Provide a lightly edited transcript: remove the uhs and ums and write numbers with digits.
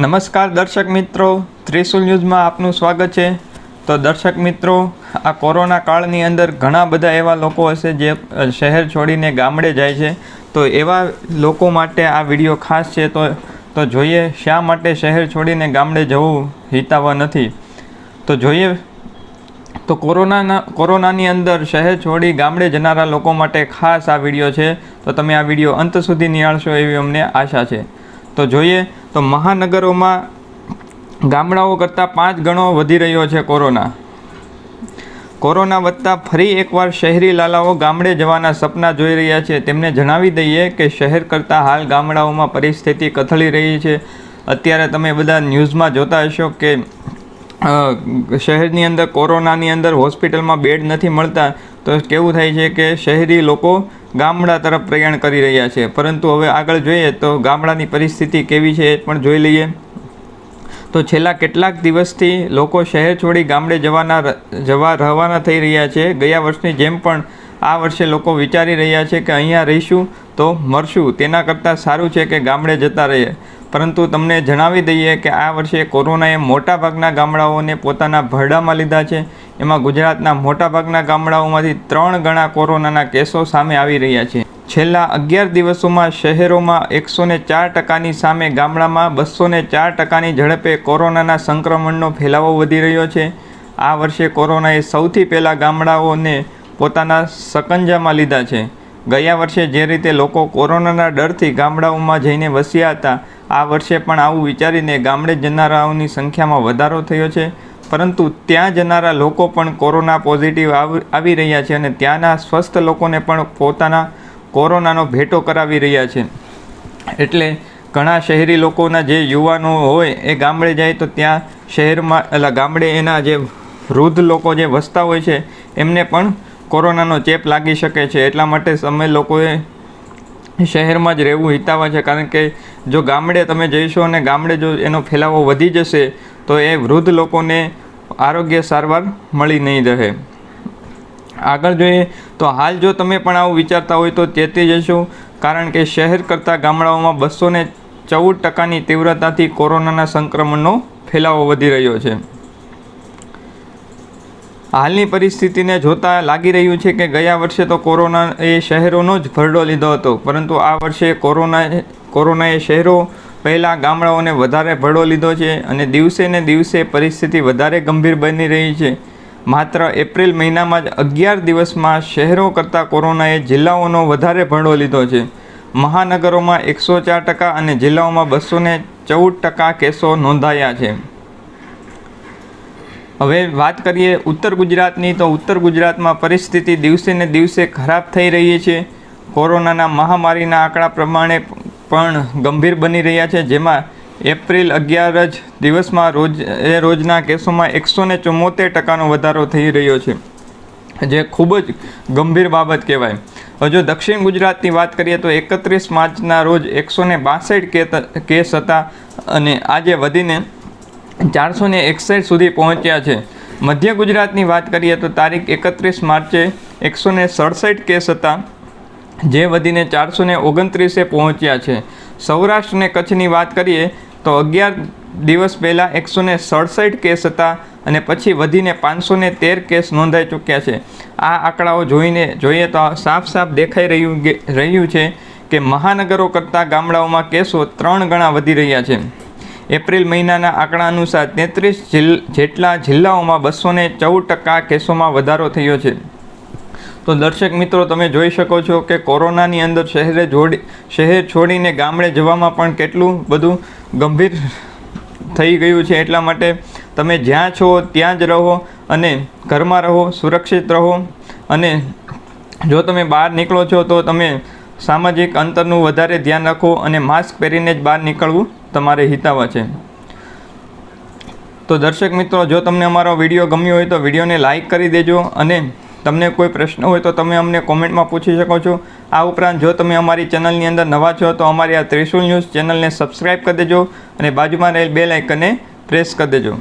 નમસ્કાર દર્શક મિત્રો, ત્રિશુલ ન્યૂઝમાં આપનું સ્વાગત છે। તો દર્શક મિત્રો, આ કોરોના કાળની અંદર ઘણા બધા એવા લોકો હશે જે શહેર છોડીને ગામડે જાય છે। તો એવા લોકો માટે આ વિડીયો ખાસ છે। તો જોઈએ શા માટે શહેર છોડીને ગામડે જવું હિતાવહ નથી। તો જોઈએ તો કોરોનાની અંદર શહેર છોડી ગામડે જનારા લોકો માટે ખાસ આ વિડીયો છે। તો તમે આ વિડીયો અંત સુધી નિહાળશો એવી અમને આશા છે। તો જોઈએ તો મહાનગરોમાં ગામડાઓ કરતાં 5 ગણો વધી રહ્યો છે કોરોના વધતા ફરી એકવાર શહેરી લાલાઓ ગામડે જવાના સપના જોઈ રહ્યા છે। તેમને જણાવી દઈએ કે શહેર કરતાં હાલ ગામડાઓમાં પરિસ્થિતિ કથળી રહી છે। અત્યારે તમે બધા ન્યૂઝમાં જોતા હશો કે શહેરની અંદર કોરોનાની અંદર હોસ્પિટલમાં બેડ નથી મળતા। તો કેવું થાય છે કે શહેરી લોકો ગામડા તરફ પ્રયાણ કરી રહ્યા છે। પરંતુ હવે આગળ જોઈએ તો ગામડાની પરિસ્થિતિ કેવી છે એ પણ જોઈ લઈએ। તો છેલ્લા કેટલાક દિવસથી લોકો શહેર છોડી ગામડે રવાના થઈ રહ્યા છે। ગયા વર્ષની જેમ પણ આ વર્ષે લોકો વિચારી રહ્યા છે કે અહીંયા રહીશું તો મરશું, તેના કરતાં સારું છે કે ગામડે જતા રહીએ। પરંતુ તમને જણાવી દઈએ કે આ વર્ષે કોરોનાએ મોટાભાગના ગામડાઓને પોતાના ભરડામાં લીધા છે। એમાં ગુજરાતના મોટાભાગના ગામડાઓમાંથી 3 ગણા કોરોનાના કેસો સામે આવી રહ્યા છે। છેલ્લા 11 દિવસોમાં શહેરોમાં 104%ની સામે ગામડામાં 204%ની ઝડપે કોરોનાના સંક્રમણનો ફેલાવો વધી રહ્યો છે। આ વર્ષે કોરોનાએ સૌથી પહેલાં ગામડાઓને પોતાના સકંજામાં લીધા છે। ગયા વર્ષે જે રીતે લોકો કોરોનાના ડરથી ગામડાઓમાં જઈને વસ્યા હતા, આ વર્ષે પણ આવું વિચારીને ગામડે જનારાઓની સંખ્યામાં વધારો થયો છે। પરંતુ ત્યાં જનારા લોકો પણ કોરોના પોઝિટિવ આવી રહ્યા છે અને ત્યાંના સ્વસ્થ લોકોને પણ પોતાના કોરોનાનો ભેટો કરાવી રહ્યા છે। એટલે ઘણા શહેરી લોકોના જે યુવાનો હોય એ ગામડે જાય તો ત્યાં શહેરમાં ગામડે એના જે વૃદ્ધ લોકો જે વસતા હોય છે એમને પણ કોરોનાનો ચેપ લાગી શકે છે। એટલા માટે અમે લોકોએ શહેરમાં જ રહેવું હિતાવહ છે। કારણ કે જો ગામડે તમે જઈશો અને ગામડે જો એનો ફેલાવો વધી જશે તો એ વૃદ્ધ લોકોને આરોગ્ય સારવાર મળી નહીં રહે। આગળ જોઈએ તો હાલ જો તમે પણ આવું વિચારતા હોય તો ચેતી જશો, કારણ કે શહેર કરતાં ગામડાઓમાં 214%ની તીવ્રતાથી કોરોનાના સંક્રમણનો ફેલાવો વધી રહ્યો છે। હાલની પરિસ્થિતિને જોતાં લાગી રહ્યું છે કે ગયા વર્ષે તો કોરોનાએ શહેરોનો જ ભરડો લીધો હતો, પરંતુ આ વર્ષે કોરોનાએ શહેરો પહેલાં ગામડાઓને વધારે ભરડો લીધો છે અને દિવસે ને દિવસે પરિસ્થિતિ વધારે ગંભીર બની રહી છે। માત્ર એપ્રિલ મહિનામાં જ 11 દિવસમાં શહેરો કરતાં કોરોનાએ જિલ્લાઓનો વધારે ભરડો લીધો છે। મહાનગરોમાં 104% અને જિલ્લાઓમાં 214% કેસો નોંધાયા છે। હવે વાત કરીએ ઉત્તર ગુજરાતની, તો ઉત્તર ગુજરાતમાં પરિસ્થિતિ દિવસે ને દિવસે ખરાબ થઈ રહી છે। કોરોનાના મહામારીના આંકડા પ્રમાણે પણ ગંભીર બની રહ્યા છે, જેમાં એપ્રિલ 11 જ દિવસમાં રોજના કેસોમાં 174%નો વધારો થઈ રહ્યો છે, જે ખૂબ જ ગંભીર બાબત કહેવાય। હવે જો દક્ષિણ ગુજરાતની વાત કરીએ તો 31 માર્ચના રોજ 162 કેસ હતા અને આજે વધીને 461 સુધી પહોંચ્યા છે। મધ્ય ગુજરાતની વાત કરીએ તો તારીખ 31 માર્ચે 167 કેસ હતા, જે વધીને 429 પહોંચ્યા છે। સૌરાષ્ટ્ર અને કચ્છની વાત કરીએ તો 11 દિવસ પહેલાં 167 કેસ હતા અને પછી વધીને 513 કેસ નોંધાઈ ચૂક્યા છે। આ આંકડાઓ જોઈએ તો સાફ દેખાઈ રહ્યું છે કે મહાનગરો કરતાં ગામડાઓમાં કેસો 3 ગણા વધી રહ્યા છે। એપ્રિલ મહિનાના આંકડા અનુસાર 33 જેટલા જિલ્લાઓમાં 214% કેસોમાં વધારો થયો છે। તો દર્શક મિત્રો, તમે જોઈ શકો છો કે કોરોનાની અંદર શહેર છોડીને ગામડે જવામાં પણ કેટલું બધું ગંભીર થઈ ગયું છે। એટલા માટે તમે જ્યાં છો ત્યાં જ રહો અને ઘરમાં રહો, સુરક્ષિત રહો, અને જો તમે બહાર નીકળો છો તો તમે સામાજિક અંતરનું વધારે ધ્યાન રાખો અને માસ્ક પહેરીને જ બહાર નીકળવું તમારે હિતાવહ છે। તો દર્શક મિત્રો, જો તમને અમારો વિડીયો ગમ્યો હોય તો વિડીયોને લાઇક કરી દેજો અને તમને કોઈ પ્રશ્ન હોય તો તમે અમને કોમેન્ટમાં પૂછી શકો છો। આ ઉપરાંત જો તમે અમારી ચેનલની અંદર નવા છો તો અમારી આ ત્રિશુલ ન્યૂઝ ચેનલને સબસ્ક્રાઈબ કરી દેજો અને બાજુમાં રહેલ બેલ આઇકનને પ્રેસ કરી દેજો।